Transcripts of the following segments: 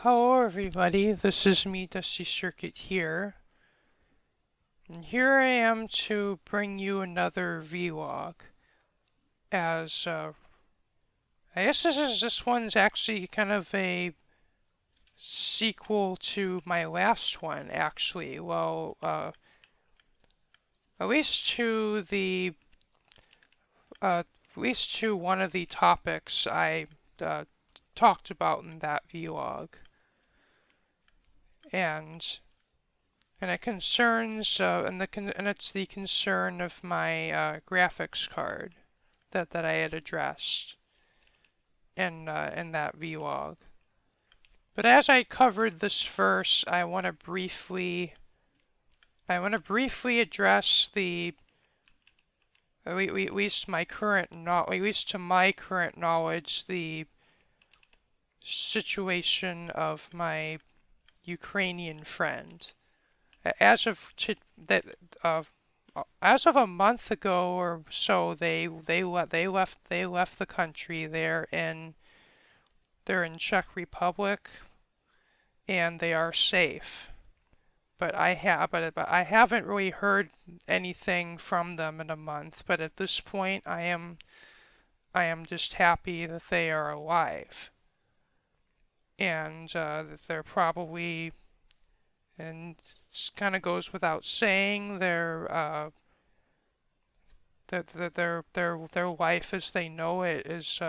Hello everybody, this is me, Dusty Circuit here. And here I am to bring you another vlog. I guess this one's actually kind of a sequel to my last one, actually. Well, at least to the, at least to one of the topics I talked about in that vlog. And it concerns, and it's the concern of my graphics card that I had addressed in that vlog. But as I covered this first, I want to briefly address the at least to my current knowledge, the situation of my Ukrainian friend. As of as of a month ago or so, they left the country. They're in Czech Republic, and they are safe. But I haven't really heard anything from them in a month. But at this point, I am just happy that they are alive, and that they're probably, and it kind of goes without saying, their life as they know it is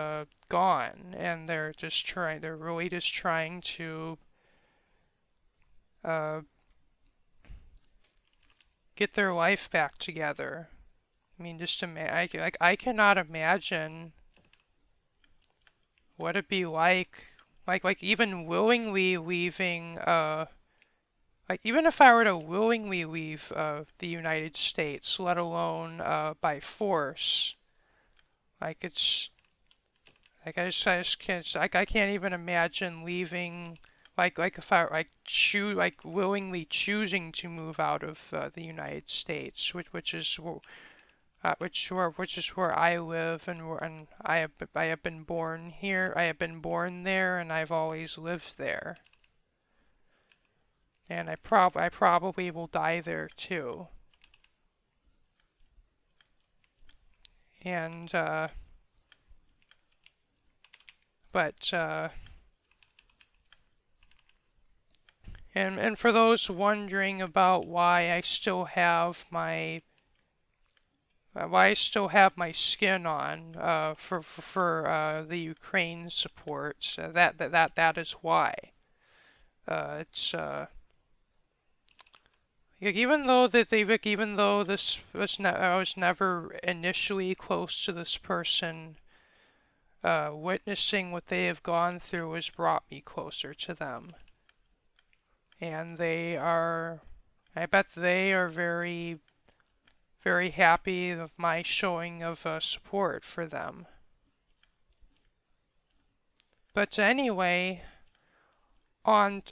gone, and they're really just trying to uh, get their life back together. I mean, I cannot imagine what it'd be like even willingly leaving, like even if I were to willingly leave the United States, let alone by force, like it's I just can't, I can't even imagine leaving, like if I willingly choosing to move out of the United States, which is where I live, and I have been born here. I have been born there, and I've always lived there. And I probably will die there too. And but and for those wondering about why I still have my skin on for the Ukraine support, that is why. It's Even though I was never initially close to this person, witnessing what they have gone through has brought me closer to them. And I bet they are very, very happy of my showing of support for them. But anyway, on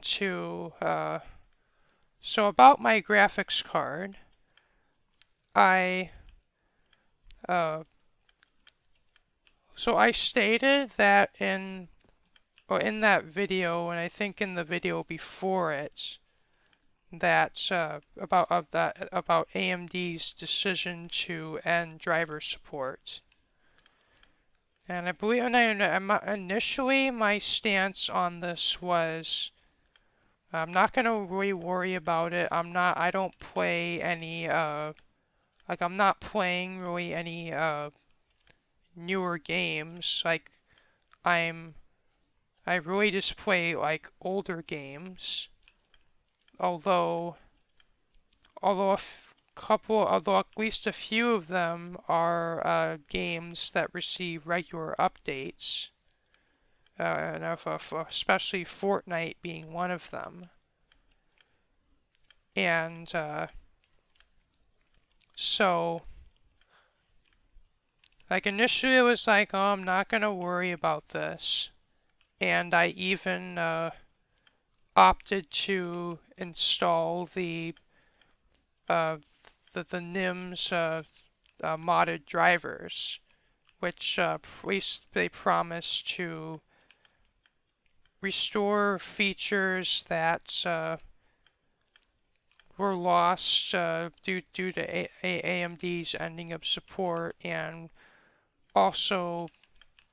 to so about my graphics card, I stated that in that video, and I think in the video before it, that about AMD's decision to end driver support. And I believe, initially my stance on this was, I'm not gonna really worry about it. I don't play any, I'm not playing really any, newer games. I really just play, older games. Although at least a few of them are, games that receive regular updates. And especially Fortnite being one of them. And so, initially it was oh, I'm not gonna worry about this, and I even opted to install the NIMS modded drivers, which at least they promise to restore features that were lost due to AMD's ending of support, and also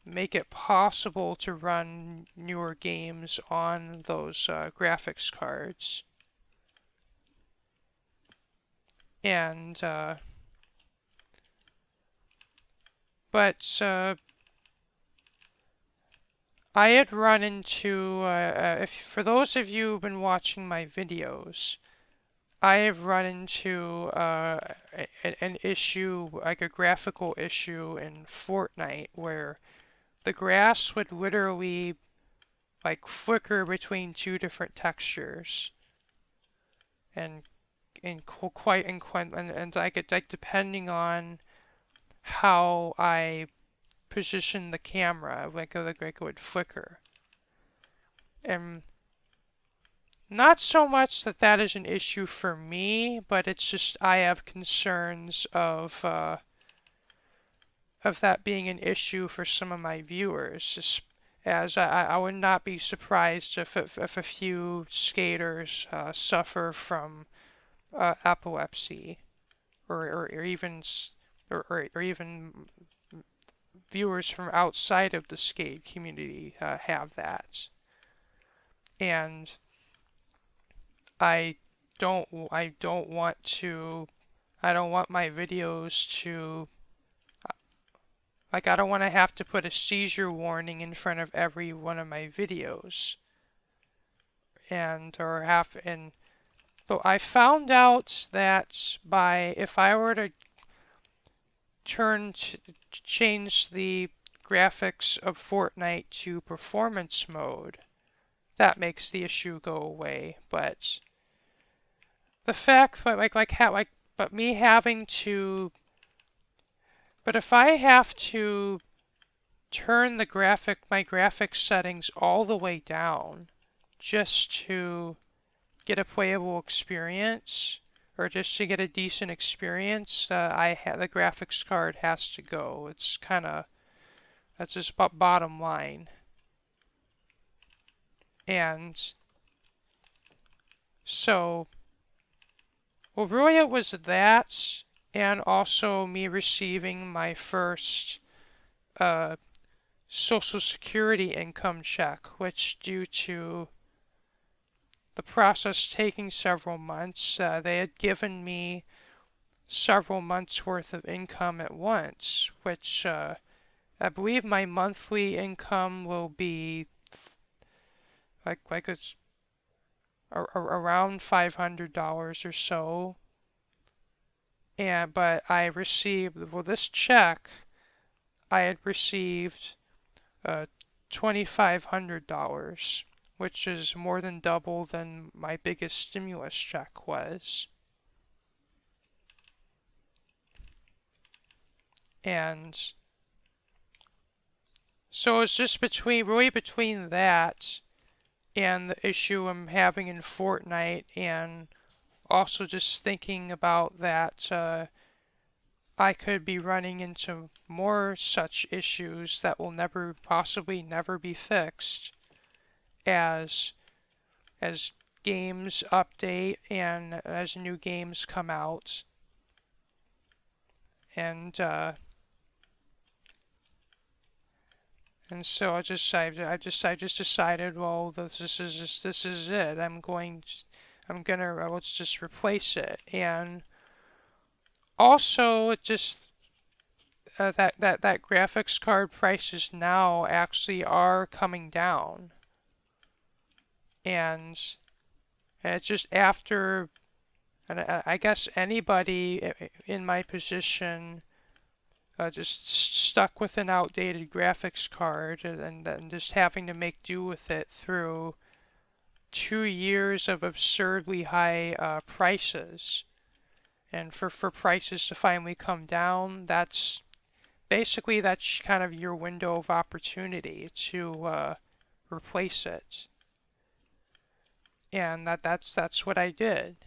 make it possible to run newer games on those graphics cards. And but I had run into, if for those of you who've been watching my videos, I have run into an issue, like a graphical issue in Fortnite, where the grass would literally like flicker between two different textures, and and like depending on how I position the camera, like it would flicker. And not so much that that is an issue for me, but it's just I have concerns of that being an issue for some of my viewers. Just as I would not be surprised if a few skaters suffer from epilepsy, or even or even viewers from outside of the skate community have that. And I don't want to, I don't want my videos to, like, I don't want to have to put a seizure warning in front of every one of my videos. And so I found out that if I were to change the graphics of Fortnite to performance mode, that makes the issue go away. But the fact, but me having to, but if I have to turn my graphics settings all the way down just to get a playable experience, or just to get a decent experience, the graphics card has to go. It's kind of, that's just bottom line. And so, well, really it was that, and also me receiving my first Social Security income check, which, due to the process taking several months, they had given me several months worth of income at once, which I believe my monthly income will be like it's around $500 or so. But I received, well, this check I had received $2,500, which is more than double than my biggest stimulus check was. And so it's just really between that and the issue I'm having in Fortnite, and also just thinking about that I could be running into more such issues that will possibly never be fixed as games update and as new games come out. And so I just decided, well, this is it. Let's just replace it. And also, it just that graphics card prices now actually are coming down, and it's just after, and I guess anybody in my position just stuck with an outdated graphics card, and just having to make do with it through 2 years of absurdly high prices. And for prices to finally come down, that's kind of your window of opportunity to replace it. And that's what I did.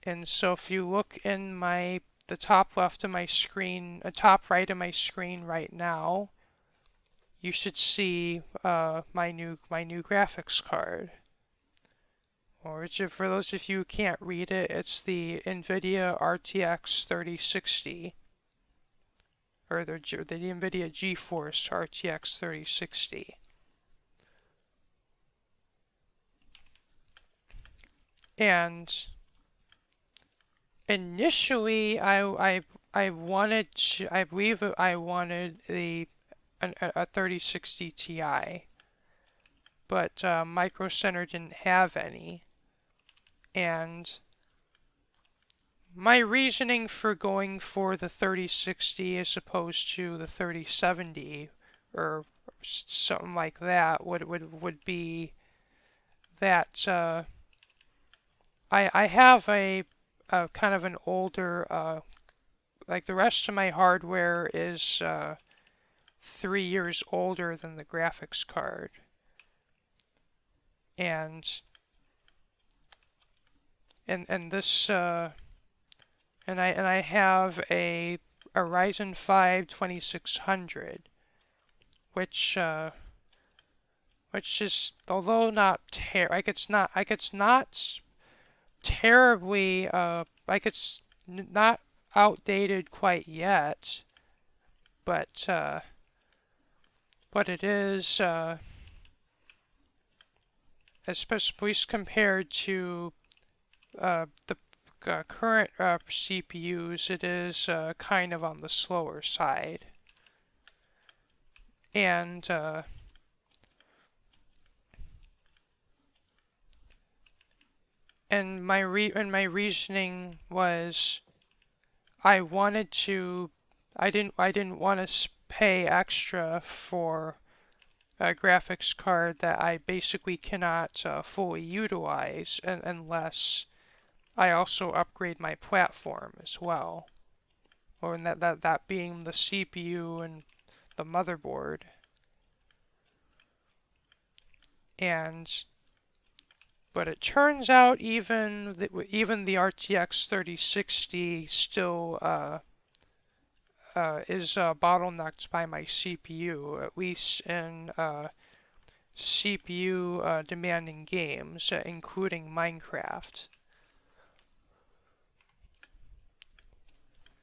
And so if you look in the top left of my screen, top right of my screen right now, you should see my new graphics card. Or for those of you who can't read it, it's the NVIDIA RTX 3060, or the NVIDIA GeForce RTX 3060. And initially, I wanted to, I believe I wanted a 3060 Ti, but Microcenter didn't have any. And my reasoning for going for the 3060 as opposed to the 3070 or something like that would be that I have a kind of an older like the rest of my hardware is 3 years older than the graphics card, and this and I have a Ryzen 5 2600, which is, although not it's not terribly it's not outdated quite yet, but it is especially compared to the current CPUs, it is kind of on the slower side. And my reasoning was I didn't want to pay extra for a graphics card that I basically cannot fully utilize unless I also upgrade my platform as well, or that being the CPU and the motherboard. But it turns out even the RTX 3060 still is bottlenecked by my CPU, at least in CPU demanding games, including Minecraft.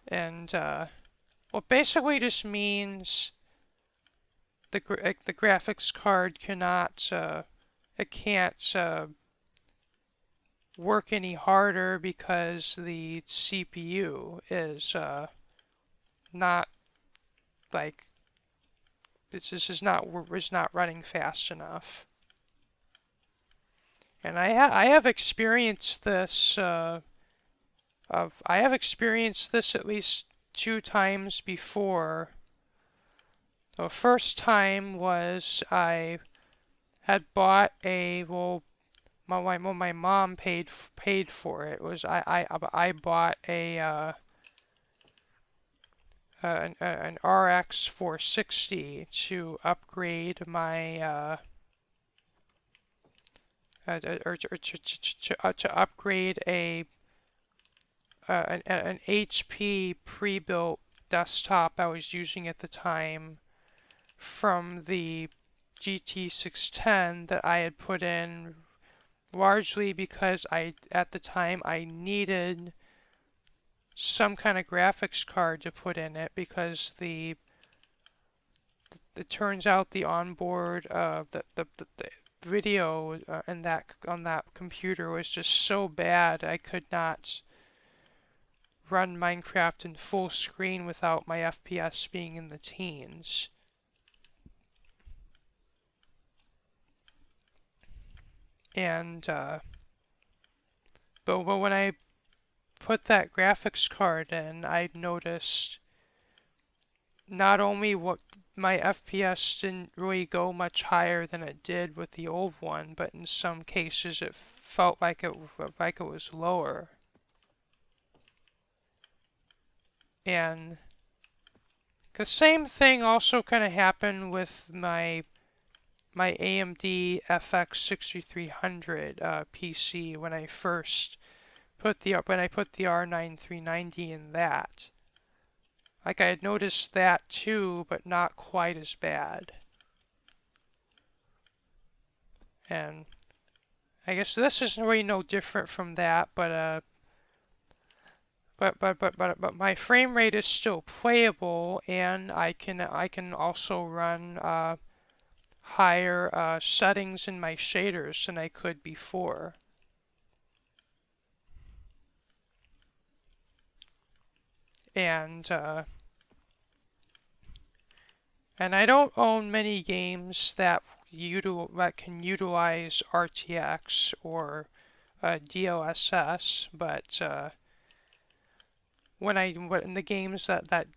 And well, basically just means the graphics card cannot it can't work any harder because the CPU is not like this is not running fast enough. And I have experienced this I have experienced this at least 2 times before. The first time was I had bought my mom paid for it. It was I bought an RX 460 to upgrade my to upgrade an HP pre-built desktop I was using at the time from the GT610 that I had put in largely because at the time I needed some kind of graphics card to put in it because it turns out the onboard the video on that computer was just so bad I could not run Minecraft in full screen without my FPS being in the teens. And but when I put that graphics card in, I noticed not only what my FPS didn't really go much higher than it did with the old one, but in some cases it felt like it was lower. And the same thing also kind of happened with my AMD FX 6300 PC when I first put the R9 390 in that. Like I had noticed that too, but not quite as bad. And I guess this is really no different from that, but my frame rate is still playable, and I can also run higher settings in my shaders than I could before. And I don't own many games that can utilize RTX or DLSS, but in the games that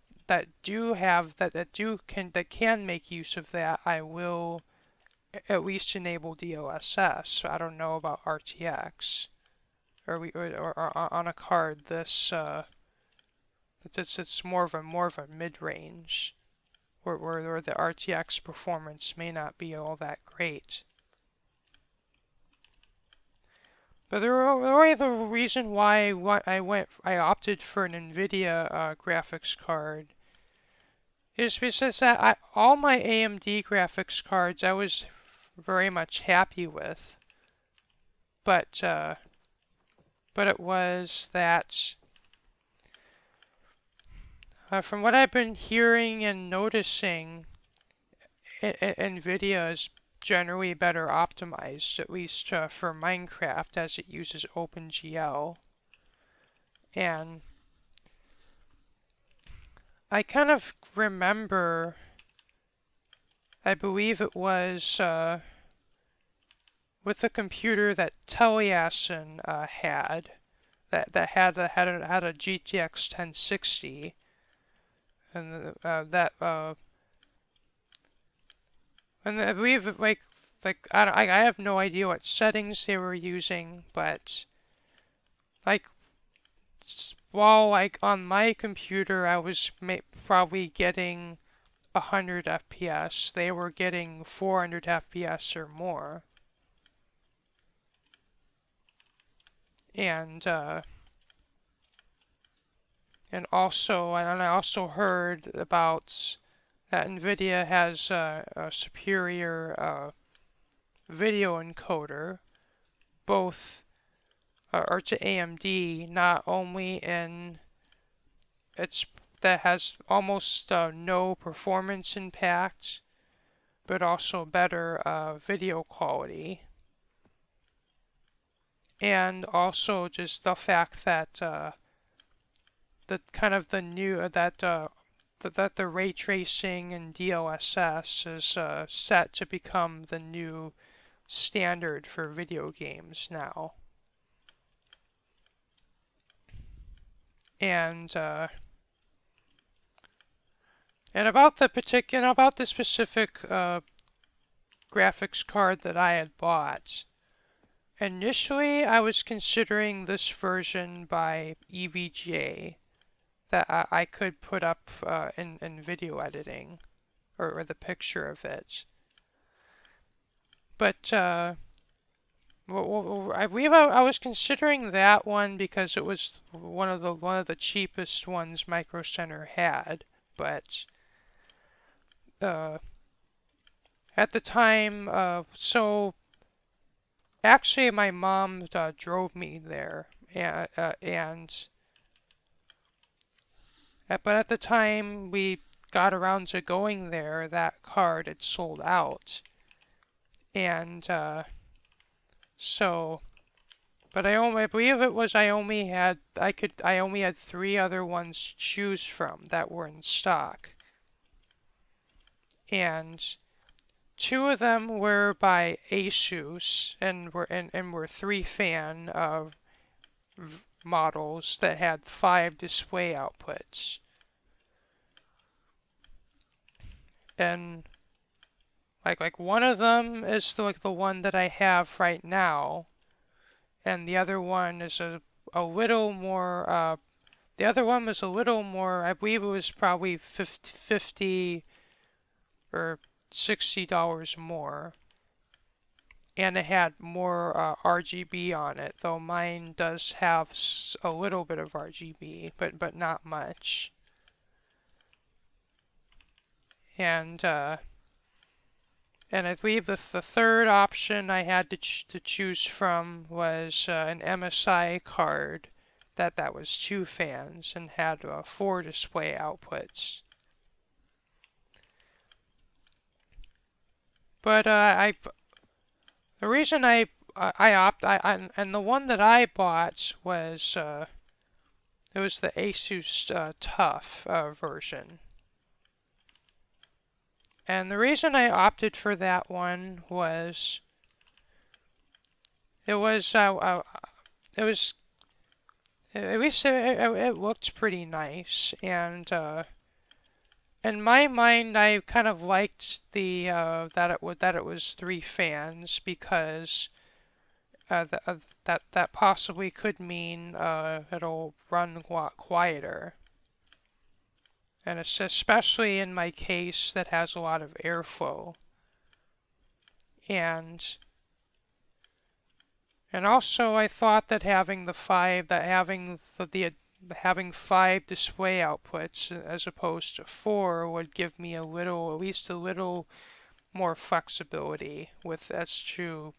do have that can make use of that, I will at least enable DLSS. So I don't know about RTX or on a card this it's more of a mid-range where the RTX performance may not be all that great. But the reason why I opted for an NVIDIA graphics card is because all my AMD graphics cards I was very much happy with, but it was that from what I've been hearing and noticing, NVIDIA is generally better optimized, at least for Minecraft, as it uses OpenGL. And I kind of remember, I believe it was with the computer that Taliesin had, that had a GTX 1060, and and I believe I have no idea what settings they were using, but like while on my computer I was probably getting 100 FPS, they were getting 400 FPS or more. And I also heard about that NVIDIA has a superior video encoder, both or to AMD, not only in that has almost no performance impact, but also better video quality. And also just the fact that the kind of the new that the ray tracing and DLSS is set to become the new standard for video games now. And about the specific graphics card that I had bought. Initially, I was considering this version by EVGA that I could put up in video editing, or the picture of it. But I believe I was considering that one because it was one of the cheapest ones Microcenter had. But at the time, actually, my mom drove me there, but at the time we got around to going there, that card had sold out, and so. But I believe it was I only had 3 other ones to choose from that were in stock, and 2 of them were by Asus and were 3-fan models that had 5 display outputs. And like one of them is the one that I have right now, and the other one is a little more. The other one was a little more. I believe it was probably 50 or $60 more, and it had more RGB on it, though mine does have a little bit of RGB, but not much. And And I believe the third option I had to choose from was an MSI card that was 2 fans and had 4 display outputs. But the reason and the one that I bought was it was the Asus Tough version. And the reason I opted for that one was it was at least it looked pretty nice, and in my mind I kind of liked the that it was 3 fans because that possibly could mean it'll run a lot quieter. And it's especially in my case that has a lot of airflow. And also I thought that having having 5 display outputs as opposed to 4 would give me at least a little more flexibility as to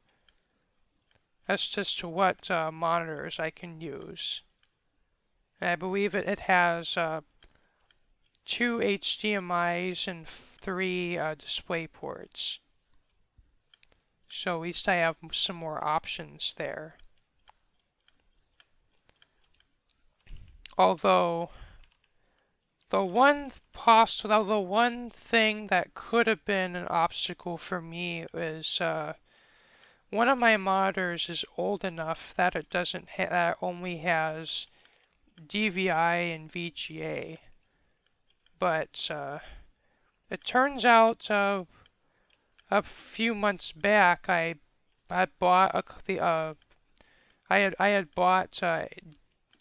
what monitors I can use. And I believe it has 2 HDMIs and 3 display ports. So at least I have some more options there. Although the one thing that could have been an obstacle for me is one of my monitors is old enough that that only has DVI and VGA. But it turns out a few months back I had bought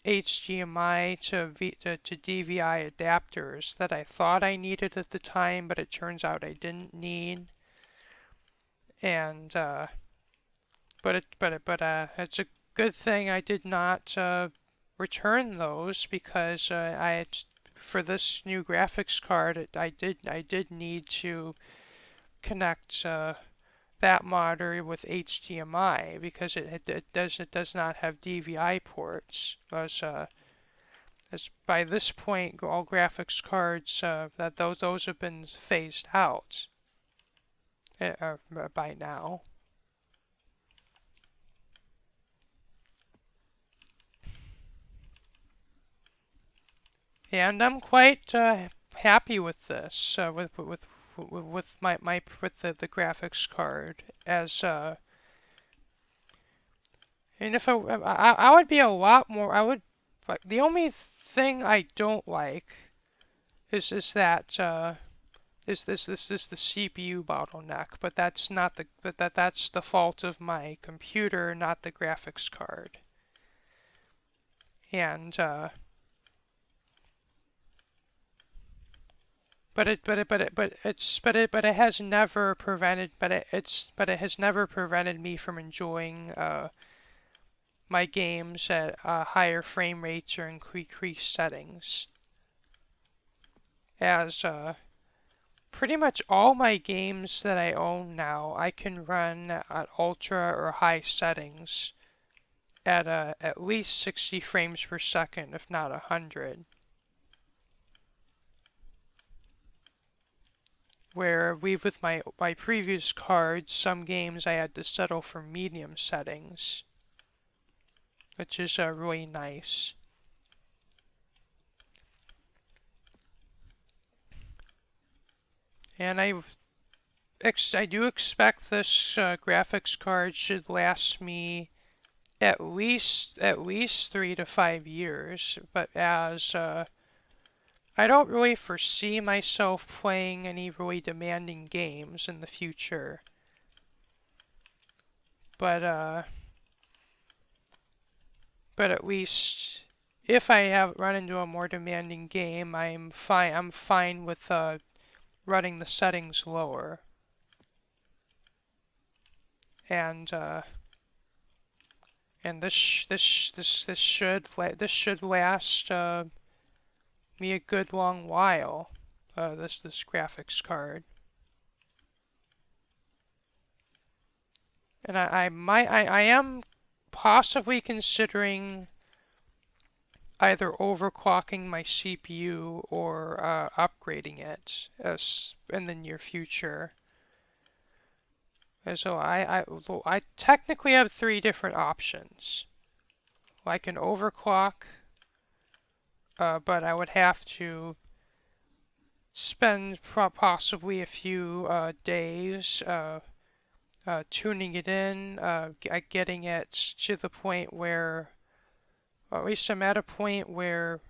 HDMI to DVI adapters that I thought I needed at the time, but it turns out I didn't need. And it's a good thing I did not return those because for this new graphics card I did need to connect that monitor with HDMI because it does not have DVI ports. As by this point, all graphics cards those have been phased out by now. And I'm quite happy with this, with the graphics card, as and if I would be a lot more. The only thing I don't like is that is the CPU bottleneck, but that's not that's the fault of my computer, not the graphics card. And it has never prevented me from enjoying my games at higher frame rates or increased settings. As pretty much all my games that I own now, I can run at ultra or high settings at least 60 frames per second, if not 100. Where with my previous cards, some games I had to settle for medium settings, which is really nice. And I do expect this graphics card should last me at least 3 to 5 years, but as I don't really foresee myself playing any really demanding games in the future. But at least if I run into a more demanding game, I'm fine with running the settings lower. And this should last me a good long while. This graphics card. And I am possibly considering either overclocking my CPU or upgrading it in the near future. And so I technically have three different options. I can overclock, but I would have to spend possibly a few days tuning it in, getting it to the point where, or at least I'm at a point where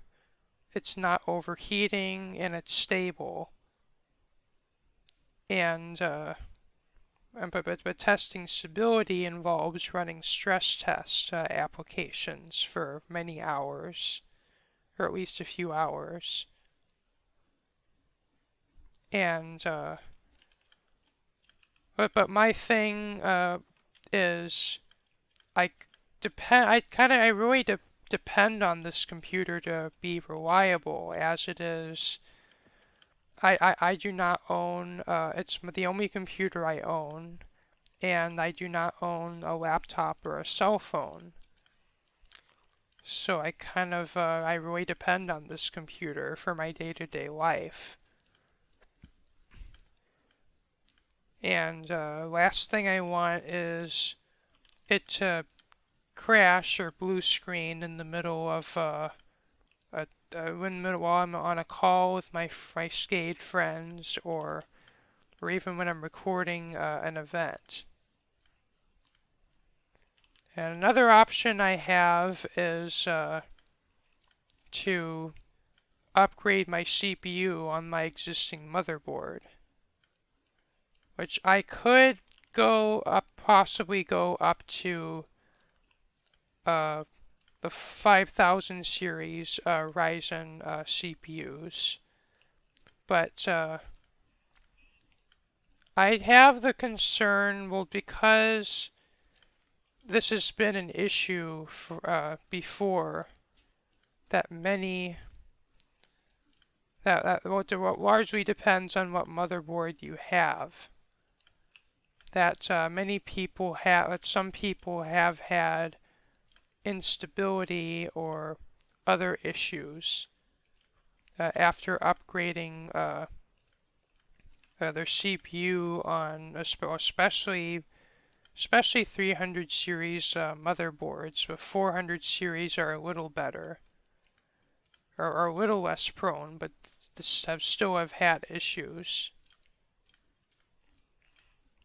it's not overheating and it's stable. And but testing stability involves running stress test applications for many hours, or at least a few hours. And but my thing is I I really depend on this computer to be reliable as it is. I do not own, it's the only computer I own, and I do not own a laptop or a cell phone. So I really depend on this computer for my day-to-day life. And last thing I want is it to crash or blue screen in the middle of while I'm on a call with my skate friends, or even when I'm recording an event. And another option I have is to upgrade my CPU on my existing motherboard, which I could possibly go up to the 5000 series Ryzen CPUs, but I'd have the concern, well, because this has been an issue before, that largely depends on what motherboard you have. That some people have had instability or other issues after upgrading their CPU on especially 300 series motherboards, but 400 series are a little better, or are a little less prone, but still have had issues.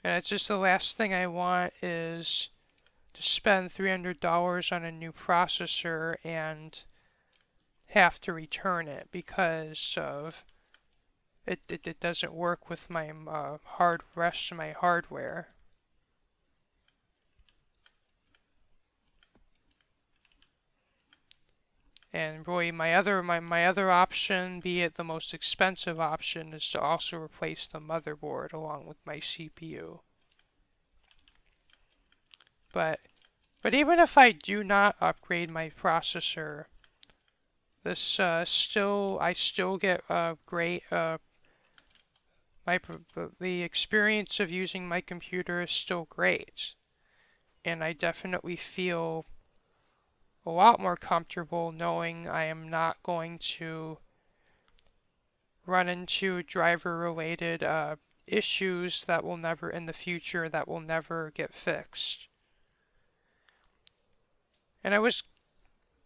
And it's just the last thing I want is to spend $300 on a new processor and have to return it because of it doesn't work with my rest of my hardware. And really, my other option, be it the most expensive option, is to also replace the motherboard along with my CPU. But even if I do not upgrade my processor, I still get great the experience of using my computer is still great, and I definitely feel a lot more comfortable knowing I am not going to run into driver-related issues that will never in the future that will never get fixed. And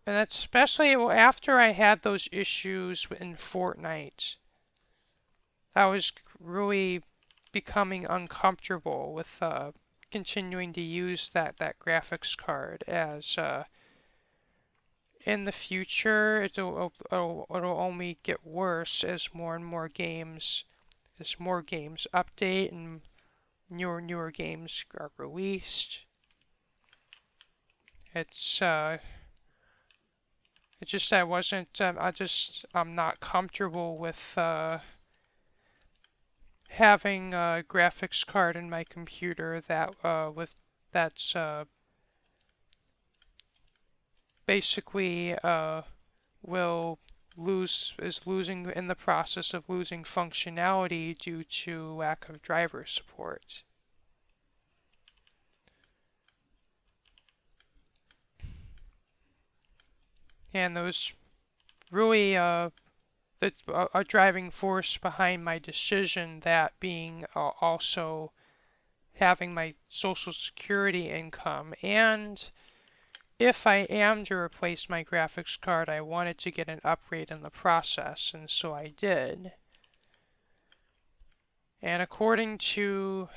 that's especially after I had those issues in Fortnite. I was really becoming uncomfortable with continuing to use that graphics card, as in the future it'll only get worse as more and more games update and newer games are released. I'm not comfortable with having a graphics card in my computer that's basically is losing in the process of losing functionality due to lack of driver support. and those really the a driving force behind my decision, that being also having my Social Security income. And if I am to replace my graphics card, I wanted to get an upgrade in the process, and so I did. And according to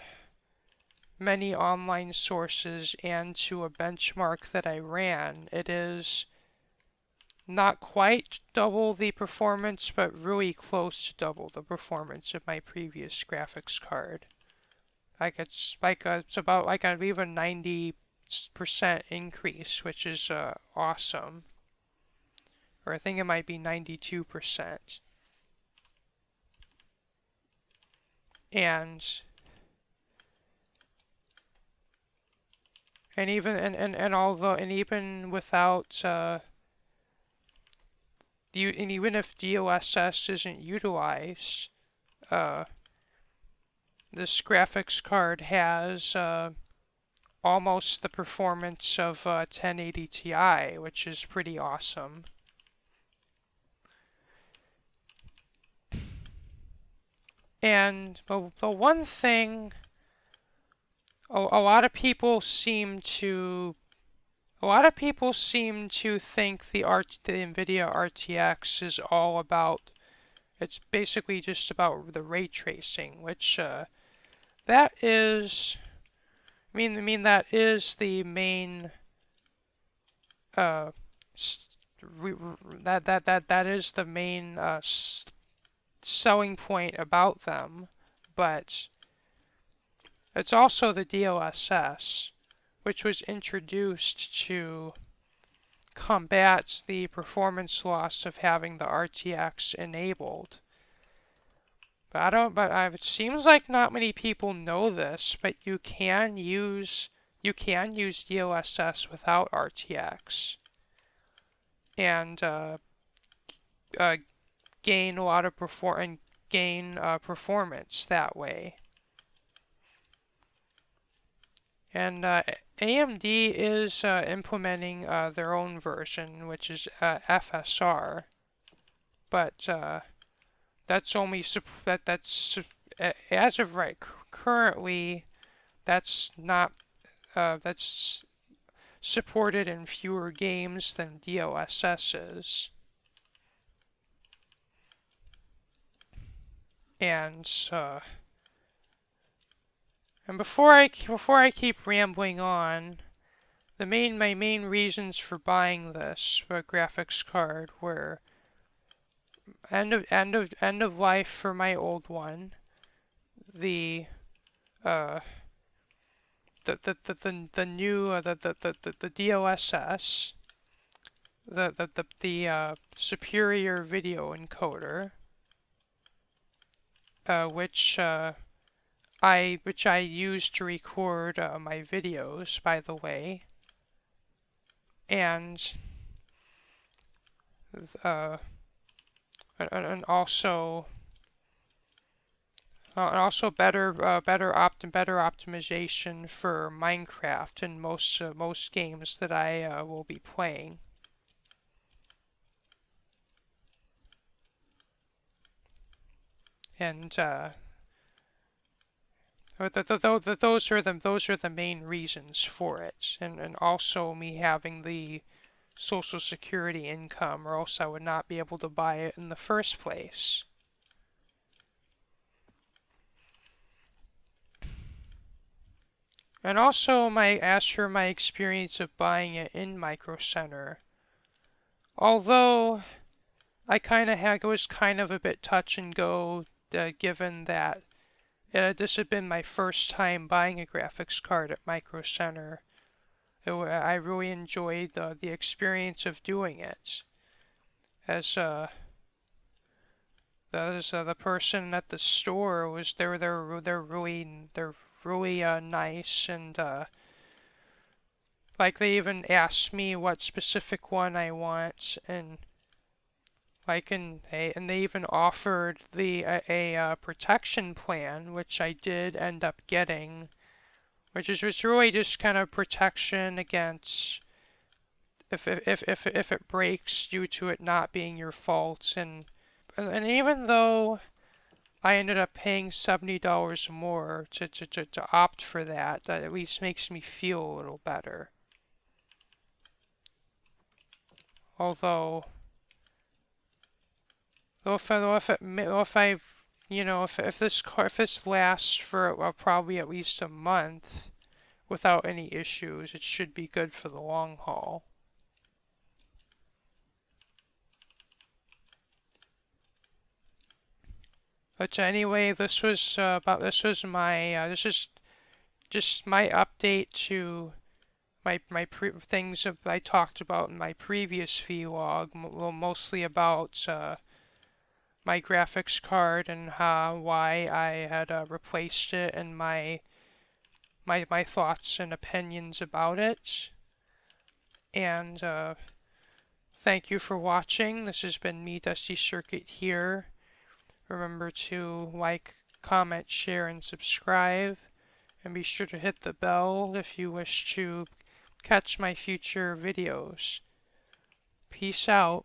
many online sources and to a benchmark that I ran, it is not quite double the performance, but really close to double the performance of my previous graphics card. It's about like an even 90% increase, which is awesome. Or I think it might be 92%. And even without and even if DLSS isn't utilized, this graphics card has almost the performance of 1080 Ti, which is pretty awesome. And the one thing a lot of people seem to think the NVIDIA RTX is all about, it's basically just about the ray tracing, which that is, that is the main that is the main selling point about them, but it's also the DLSS, which was introduced to combat the performance loss of having the RTX enabled. It seems like not many people know this, but you can use DLSS without RTX and gain a lot of performance that way. And AMD is implementing their own version, which is FSR, but that's only as of currently, that's not that's supported in fewer games than DLSS is. And before I keep rambling on, my main reasons for buying this graphics card were end of life for my old one, the new the DLSS, the superior video encoder, which I use to record my videos, by the way, and also better optimization for Minecraft and most games that I will be playing. And those are the main reasons for it, and also me having the Social Security income, or else I would not be able to buy it in the first place. And also as for my experience of buying it in Microcenter, although it was kind of a bit touch and go, given that this had been my first time buying a graphics card at Microcenter. I really enjoyed the experience of doing it. As the person at the store was, they're really nice, and they even asked me what specific one I want, and they even offered a protection plan, which I did end up getting, which was really just kind of protection against if it breaks due to it not being your fault. And even though I ended up paying $70 more to opt for that, that at least makes me feel a little better. Although, if I've, if this lasts for probably at least a month without any issues, it should be good for the long haul. But anyway, this was my this is just my update to things that I talked about in my previous vlog, mostly about my graphics card and why I had replaced it and my thoughts and opinions about it. And thank you for watching. This has been me, Dusty Circuit here. Remember to like, comment, share, and subscribe. And be sure to hit the bell if you wish to catch my future videos. Peace out.